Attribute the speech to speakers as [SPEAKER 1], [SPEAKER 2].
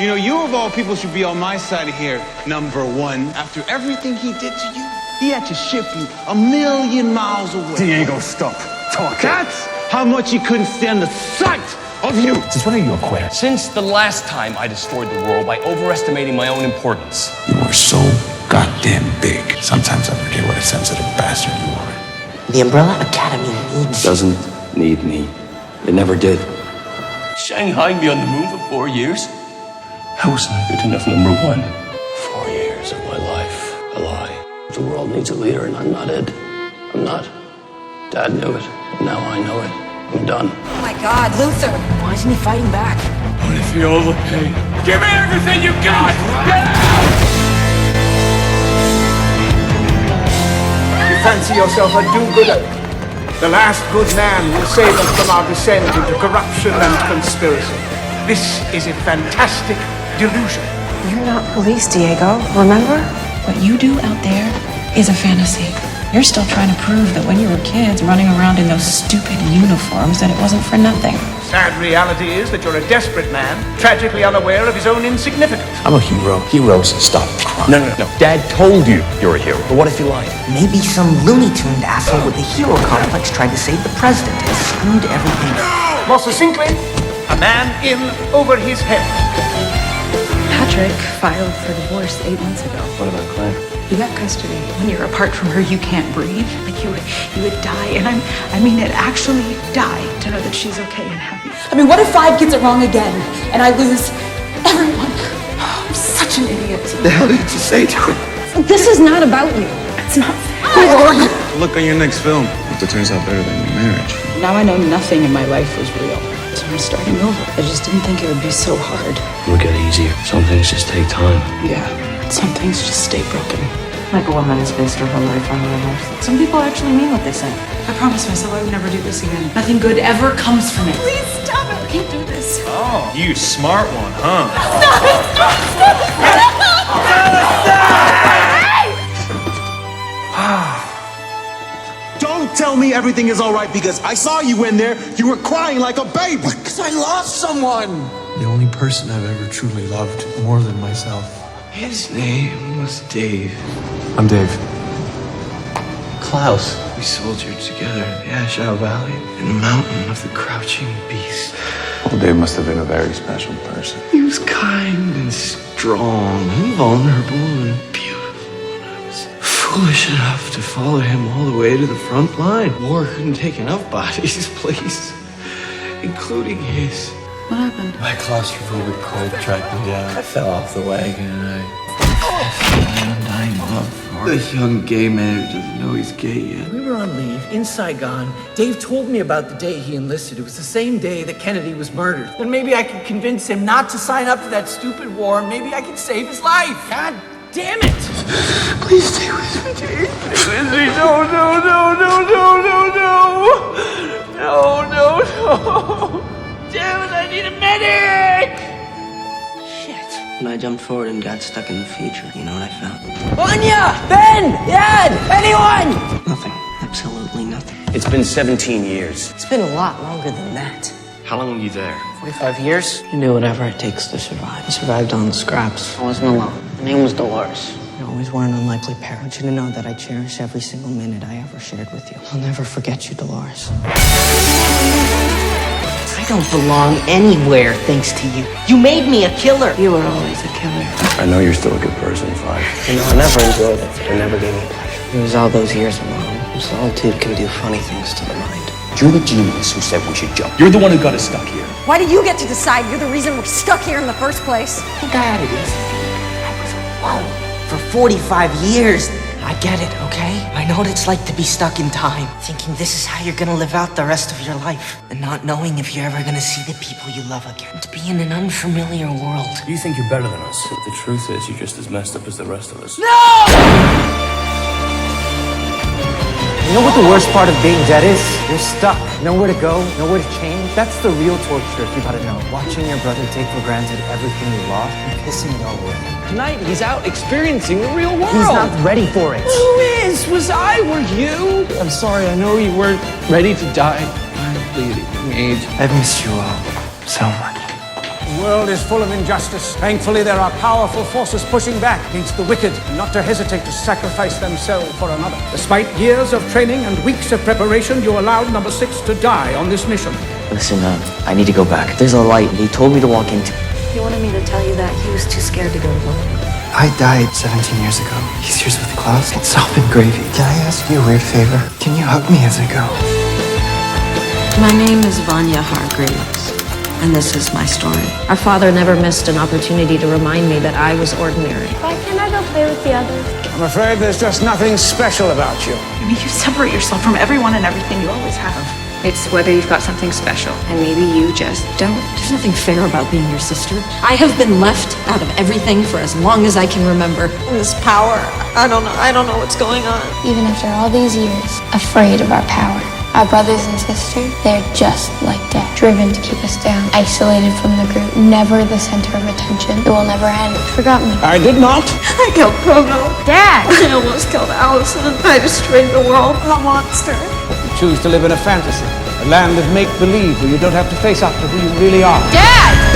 [SPEAKER 1] You know, you of all people should be on my side here, number one. After everything he did to you, he had to ship you 1,000,000 miles away.
[SPEAKER 2] Diego, stop talking.
[SPEAKER 1] That's how much he couldn't stand the sight of you.
[SPEAKER 2] Since when are you a quitter?
[SPEAKER 3] Since the last time I destroyed the world by overestimating my own importance.
[SPEAKER 2] You are so goddamn big. Sometimes I forget what a sensitive bastard you are.
[SPEAKER 4] The Umbrella Academy needs...
[SPEAKER 3] Doesn't need me. It never did. Shanghai me on the moon for 4 years? How wasn't I good enough, number one? 4 years of my life, a lie. The world needs a leader and I'm not it. I'm not. Dad knew it. Now I know it. I'm done.
[SPEAKER 5] Oh my God, Luther! Why isn't he fighting back?
[SPEAKER 3] What if you overpay? Give me everything you got! Get out!
[SPEAKER 6] You fancy yourself a do-gooder? The last good man will save us from our descent into corruption and conspiracy. This is a fantastic delusion.
[SPEAKER 5] You're not police, Diego. Remember?
[SPEAKER 7] What you do out there is a fantasy. You're still trying to prove that when you were kids running around in those stupid uniforms that it wasn't for nothing.
[SPEAKER 6] Sad reality is that you're a desperate man, tragically unaware of his own insignificance.
[SPEAKER 2] I'm a hero. Heroes stop crime.
[SPEAKER 3] No. Dad told you you're a hero. But what if you lied?
[SPEAKER 4] Maybe some Looney Tuned asshole with a hero complex tried to save the president and screwed everything up.
[SPEAKER 6] More succinctly, a man in over his head.
[SPEAKER 7] Patrick filed for divorce 8 months ago.
[SPEAKER 3] What about Claire?
[SPEAKER 7] You got custody. When you're apart from her, you can't breathe. Like you would die, and I mean it, actually die to know that she's okay and happy.
[SPEAKER 5] I mean, what if 5 gets it wrong again, and I lose everyone? I'm such an idiot.
[SPEAKER 2] What the hell did you say to him?
[SPEAKER 7] This is not about you. It's not fair.
[SPEAKER 1] Look on your next film. If it turns out better than your marriage.
[SPEAKER 7] Now I know nothing in my life was real. So I'm starting over. I just didn't think it would be so hard.
[SPEAKER 3] It'll get easier. Some things just take time.
[SPEAKER 7] Yeah, some things just stay broken.
[SPEAKER 4] Like a woman has based her whole life on rumors.
[SPEAKER 7] Some people actually mean what they say. I promised myself I would never do this again. Nothing good ever comes from it. Please stop it. I can't do this.
[SPEAKER 1] Oh, you smart one, huh?
[SPEAKER 8] Don't tell me everything is all right because I saw you in there. You were crying like a baby. Because I lost someone.
[SPEAKER 9] The only person I've ever truly loved more than myself.
[SPEAKER 3] His name was Dave.
[SPEAKER 9] I'm Dave.
[SPEAKER 3] Klaus. We soldiered together in the Ashau Valley, in the mountain of the crouching beast.
[SPEAKER 2] Well, Dave must have been a very special person.
[SPEAKER 3] He was kind and strong and vulnerable and beautiful. And I was foolish enough to follow him all the way to the front line. War couldn't take enough bodies, please, including his.
[SPEAKER 7] What happened?
[SPEAKER 9] My claustrophobic cold tracked me down.
[SPEAKER 3] I fell off the wagon and I found my undying love for the young gay man who doesn't know he's gay yet.
[SPEAKER 10] We were on leave in Saigon. Dave told me about the day he enlisted. It was the same day that Kennedy was murdered. Then maybe I could convince him not to sign up for that stupid war, and maybe I could save his life. God damn it!
[SPEAKER 3] Please stay with me, Dave. Stay with me. No. Damn it, I need a medic!
[SPEAKER 4] Shit. When I jumped forward and got stuck in the future, you know what I found?
[SPEAKER 10] Vanya! Ben! Dad! Anyone!
[SPEAKER 4] Nothing. Absolutely nothing.
[SPEAKER 3] It's been 17 years.
[SPEAKER 4] It's been a lot longer than that.
[SPEAKER 3] How long were you there?
[SPEAKER 4] 45 years? You do whatever it takes to survive. I survived on the scraps. I wasn't alone. My name was Dolores. You always were an unlikely pair. I want you to know that I cherish every single minute I ever shared with you. I'll never forget you, Dolores. I don't belong anywhere thanks to you. You made me a killer. You were always a killer.
[SPEAKER 3] I know you're still a good person, Fire.
[SPEAKER 4] You know, I never enjoyed it. It never gave me pleasure. It was all those years alone. Solitude can do funny things to the mind.
[SPEAKER 3] You're the genius who said we should jump. You're the one who got us stuck here.
[SPEAKER 5] Why do you get to decide? You're the reason we're stuck here in the first place.
[SPEAKER 4] I think I had it easy. I was alone for 45 years. I get it, okay? I know what it's like to be stuck in time, thinking this is how you're gonna live out the rest of your life, and not knowing if you're ever gonna see the people you love again. To be in an unfamiliar world.
[SPEAKER 3] You think you're better than us. The truth is, you're just as messed up as the rest of us.
[SPEAKER 10] You know what the worst part of being dead is? You're stuck. Nowhere to go, nowhere to change. That's the real torture, if you gotta know. Watching your brother take for granted everything you lost and pissing it all away.
[SPEAKER 3] Tonight, he's out experiencing the real world.
[SPEAKER 10] He's not ready for it.
[SPEAKER 3] Who is? Was I? Were you? I'm sorry, I know you weren't ready to die. I'm bleeding from age.
[SPEAKER 10] I've missed you all so much.
[SPEAKER 6] The world is full of injustice. Thankfully, there are powerful forces pushing back against the wicked, and not to hesitate to sacrifice themselves for another. Despite years of training and weeks of preparation, you allowed number 6 to die on this mission.
[SPEAKER 4] Listen, I need to go back. There's a light he told me to walk into.
[SPEAKER 7] He wanted me to tell you that he was too scared to go to work.
[SPEAKER 11] I died 17 years ago. He's here with Klaus. It's all been gravy. Can I ask you a weird favor? Can you hug me as I go?
[SPEAKER 7] My name is Vanya Hargreeves, and this is my story. Our father never missed an opportunity to remind me that I was ordinary.
[SPEAKER 12] Why can't I go play with the others?
[SPEAKER 6] I'm afraid there's just nothing special about you.
[SPEAKER 5] I mean, you separate yourself from everyone and everything you always have. It's whether you've got something special, and maybe you just don't.
[SPEAKER 7] There's nothing fair about being your sister. I have been left out of everything for as long as I can remember. And this power, I don't know what's going on.
[SPEAKER 12] Even after all these years, afraid of our power. Our brothers and sisters, they're just like Dad, driven to keep us down, isolated from the group, never the center of attention. It will never end. Forgot me.
[SPEAKER 6] I did not.
[SPEAKER 7] I killed Prono.
[SPEAKER 12] Dad!
[SPEAKER 7] I almost killed Allison. I destroyed the world. I'm a monster.
[SPEAKER 6] You choose to live in a fantasy, a land of make-believe where you don't have to face up to who you really are.
[SPEAKER 12] Dad!